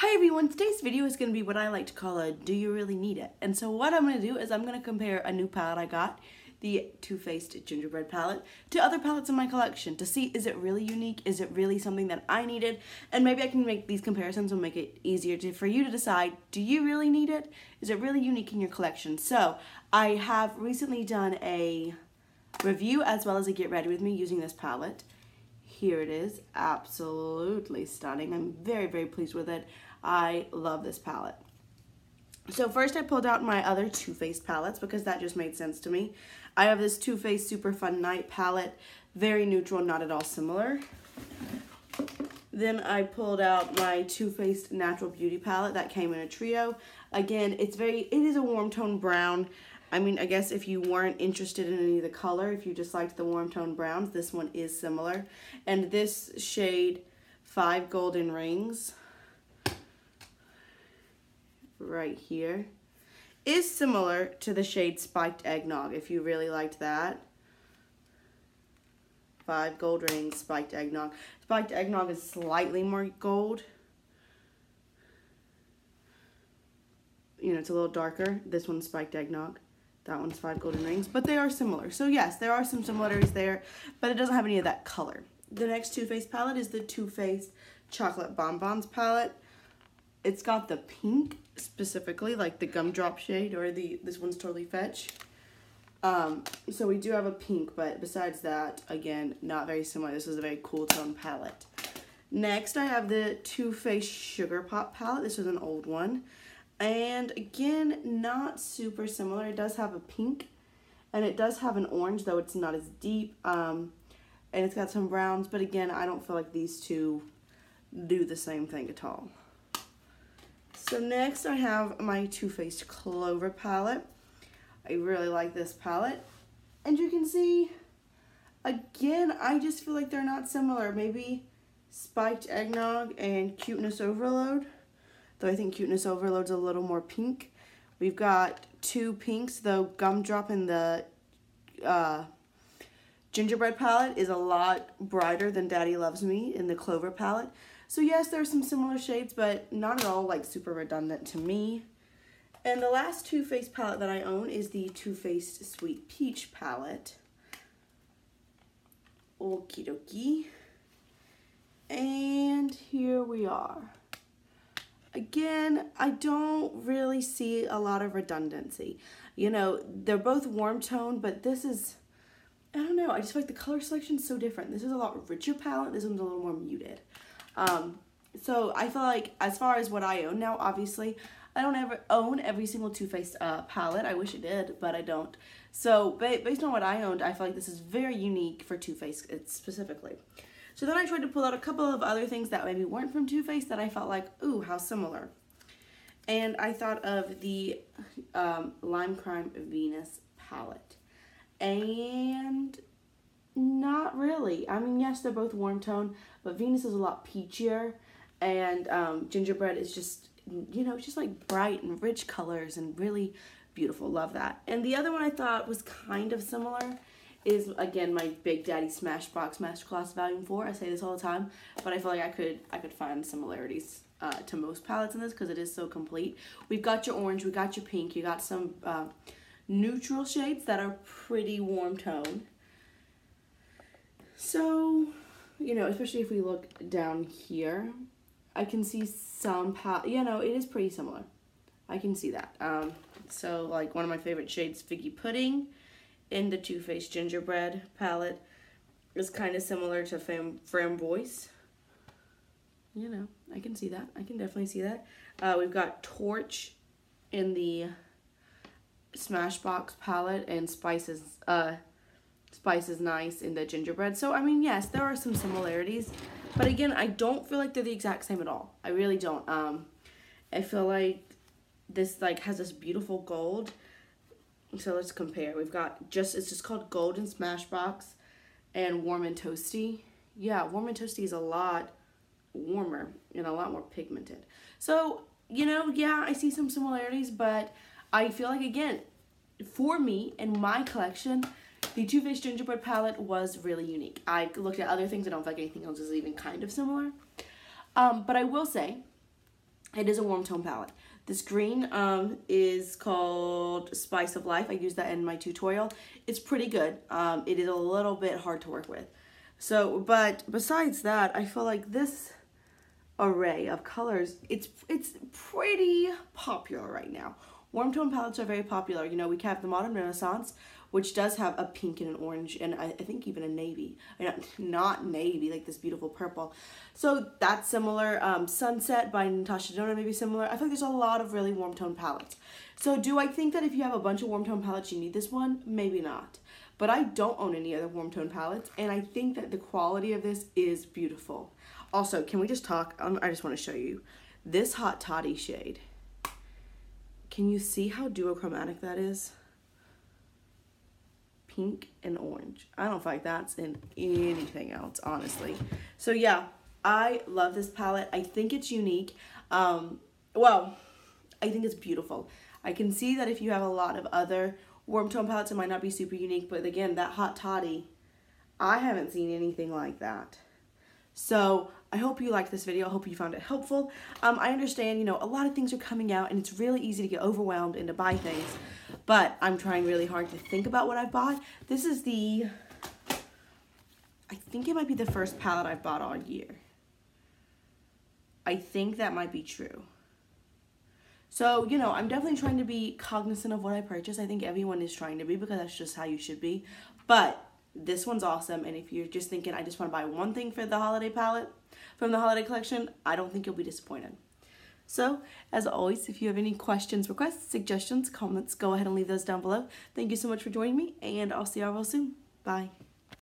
Hi everyone, today's video is going to be what I like to call a do you really need it? And so what I'm going to do is I'm going to compare a new palette I got, the Too Faced Gingerbread palette, to other palettes in my collection to see is it really unique, is it really something that I needed, and maybe I can make these comparisons and make it easier for you to decide, do you really need it? Is it really unique in your collection? So I have recently done a review as well as a get ready with me using this palette. Here it is, absolutely stunning. I'm very, very pleased with it. I love this palette. So first I pulled out my other Too Faced palettes because that just made sense to me. I have this Too Faced Super Fun Night palette, very neutral, not at all similar. Then I pulled out my Too Faced Natural Beauty palette that came in a trio. Again, it is a warm tone brown. I mean, I guess if you weren't interested in any of the color, if you just liked the warm tone browns, this one is similar. And this shade, 5 Golden Rings, right here, is similar to the shade Spiked Eggnog, if you really liked that. 5 Gold Rings, Spiked Eggnog. Spiked Eggnog is slightly more gold. You know, it's a little darker. This one's Spiked Eggnog. That one's 5 Golden Rings, but they are similar. So yes, there are some similarities there, but it doesn't have any of that color. The next Too Faced palette is the Too Faced Chocolate Bonbons palette. It's got the pink specifically, like the gumdrop shade, or this one's Totally Fetch. So we do have a pink, but besides that, again, not very similar. This is a very cool tone palette. Next, I have the Too Faced Sugar Pop palette. This is an old one. And again, not super similar. It does have a pink, and it does have an orange, though it's not as deep. And it's got some browns, but again, I don't feel like these two do the same thing at all. So next I have my Too Faced Clover palette. I really like this palette. And you can see, again, I just feel like they're not similar. Maybe Spiked Eggnog and Cuteness Overload. Though I think Cuteness Overload's a little more pink. We've got 2 pinks, though Gumdrop in the Gingerbread palette is a lot brighter than Daddy Loves Me in the Clover palette. So yes, there's some similar shades, but not at all like super redundant to me. And the last Too Faced palette that I own is the Too Faced Sweet Peach palette. Okie dokie. And here we are. Again, I don't really see a lot of redundancy. You know, they're both warm toned, but this is, I don't know, I just feel like the color selection is so different. This is a lot richer palette. This one's a little more muted. So I feel like as far as what I own now, obviously, I don't ever own every single Too Faced palette. I wish I did, but I don't. So based on what I owned, I feel like this is very unique for Too Faced specifically. So then I tried to pull out a couple of other things that maybe weren't from Too Faced that I felt like, ooh, how similar. And I thought of the Lime Crime Venus palette. And not really. I mean, yes, they're both warm tone, but Venus is a lot peachier. And Gingerbread is just, you know, it's just like bright and rich colors and really beautiful. Love that. And the other one I thought was kind of similar is, again, my Big Daddy Smashbox Masterclass Volume 4. I say this all the time, but I feel like I could find similarities to most palettes in this because it is so complete. We've got your orange, we got your pink, you got some neutral shades that are pretty warm tone. So, you know, especially if we look down here, I can see some you know, it is pretty similar. I can see that. So, like, one of my favorite shades, Figgy Pudding, in the Too Faced Gingerbread palette is kind of similar to Framboise. You know, I can see that. I can definitely see that. We've got Torch in the Smashbox palette, and Spice is Nice in the Gingerbread. So, I mean, yes, there are some similarities. But again, I don't feel like they're the exact same at all. I really don't. I feel like this, like, has this beautiful gold. So let's compare. We've got it's just called Gold in Smashbox and Warm and Toasty. Yeah, Warm and Toasty is a lot warmer and a lot more pigmented. So, you know, yeah, I see some similarities, but I feel like, again, for me in my collection, the Too Faced Gingerbread palette was really unique. I looked at other things. I don't feel like anything else is even kind of similar. But I will say It is a warm tone palette. This green is called Spice of Life. I used that in my tutorial. It's pretty good. It is a little bit hard to work with. So, but besides that, I feel like this array of colors, it's pretty popular right now. Warm tone palettes are very popular. You know, we have the Modern Renaissance, which does have a pink and an orange, and I think even a navy. Not navy, like this beautiful purple. So that's similar. Sunset by Natasha Denona may be similar. I feel like there's a lot of really warm tone palettes. So do I think that if you have a bunch of warm tone palettes, you need this one? Maybe not. But I don't own any other warm tone palettes, and I think that the quality of this is beautiful. Also, can we just talk? I just want to show you this Hot Toddy shade. Can you see how duochromatic that is? Pink and orange. I don't feel like that's in anything else, honestly. So yeah, I love this palette. I think it's unique. Well, I think it's beautiful. I can see that if you have a lot of other warm tone palettes, it might not be super unique, but again, that Hot Toddy, I haven't seen anything like that. So I hope you liked this video. I hope you found it helpful. I understand, you know, a lot of things are coming out and it's really easy to get overwhelmed and to buy things, but I'm trying really hard to think about what I've bought. This is I think it might be the first palette I've bought all year. I think that might be true. So, you know, I'm definitely trying to be cognizant of what I purchase. I think everyone is trying to be, because that's just how you should be. But this one's awesome, and if you're just thinking, I just want to buy one thing for the holiday palette from the holiday collection, I don't think you'll be disappointed. So, as always, if you have any questions, requests, suggestions, comments, go ahead and leave those down below. Thank you so much for joining me, and I'll see y'all real soon. Bye.